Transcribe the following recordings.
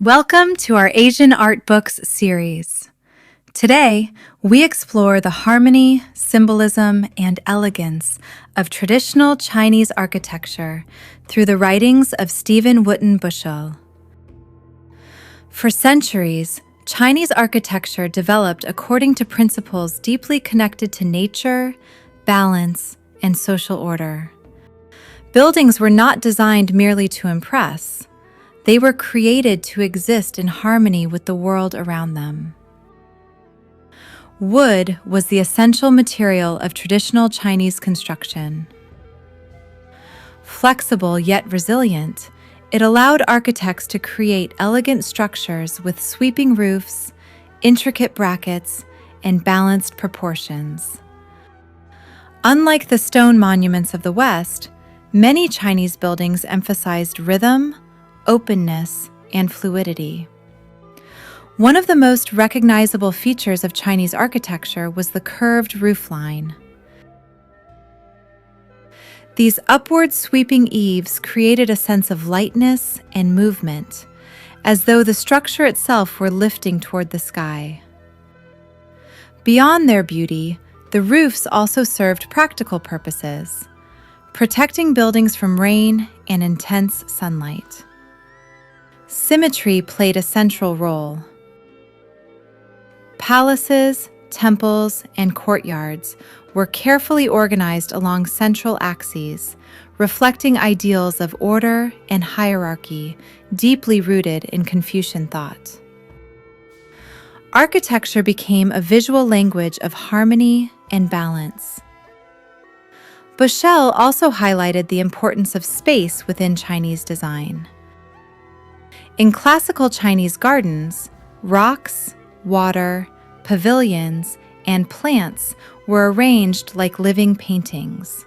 Welcome to our Asian Art Books series. Today, we explore the harmony, symbolism, and elegance of traditional Chinese architecture through the writings of Stephen Wooten Bushell. For centuries, Chinese architecture developed according to principles deeply connected to nature, balance, and social order. Buildings were not designed merely to impress. They were created to exist in harmony with the world around them. Wood was the essential material of traditional Chinese construction. Flexible yet resilient, it allowed architects to create elegant structures with sweeping roofs, intricate brackets, and balanced proportions. Unlike the stone monuments of the West, many Chinese buildings emphasized rhythm, openness, and fluidity. One of the most recognizable features of Chinese architecture was the curved roofline. These upward sweeping eaves created a sense of lightness and movement, as though the structure itself were lifting toward the sky. Beyond their beauty, the roofs also served practical purposes, protecting buildings from rain and intense sunlight. Symmetry played a central role. Palaces, temples, and courtyards were carefully organized along central axes, reflecting ideals of order and hierarchy deeply rooted in Confucian thought. Architecture became a visual language of harmony and balance. Bushell also highlighted the importance of space within Chinese design. In classical Chinese gardens, rocks, water, pavilions, and plants were arranged like living paintings.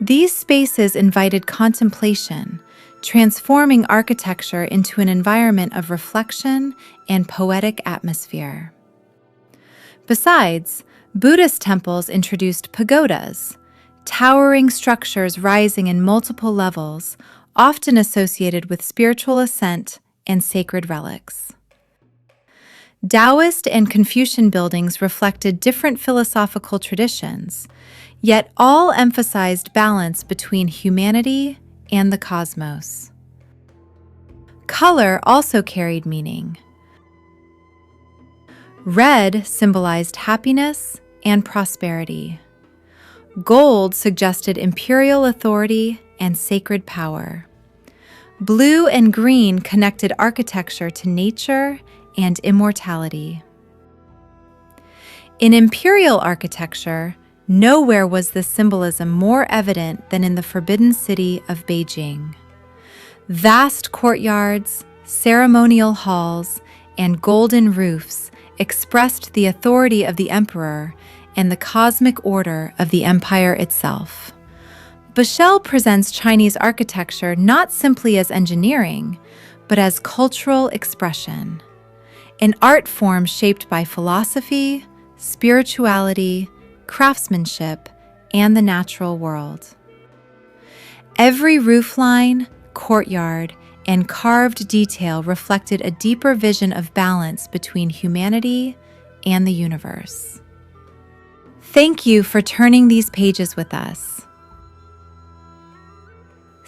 These spaces invited contemplation, transforming architecture into an environment of reflection and poetic atmosphere. Besides, Buddhist temples introduced pagodas, towering structures rising in multiple levels, often associated with spiritual ascent and sacred relics. Taoist and Confucian buildings reflected different philosophical traditions, yet all emphasized balance between humanity and the cosmos. Color also carried meaning. Red symbolized happiness and prosperity. Gold suggested imperial authority and sacred power. Blue and green connected architecture to nature and immortality. In imperial architecture, nowhere was this symbolism more evident than in the Forbidden City of Beijing. Vast courtyards, ceremonial halls, and golden roofs expressed the authority of the emperor and the cosmic order of the empire itself. Bushell presents Chinese architecture not simply as engineering, but as cultural expression, an art form shaped by philosophy, spirituality, craftsmanship, and the natural world. Every roofline, courtyard, and carved detail reflected a deeper vision of balance between humanity and the universe. Thank you for turning these pages with us.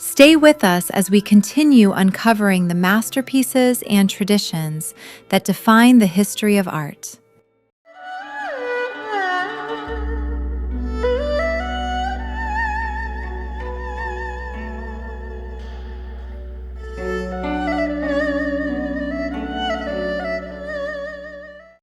Stay with us as we continue uncovering the masterpieces and traditions that define the history of art.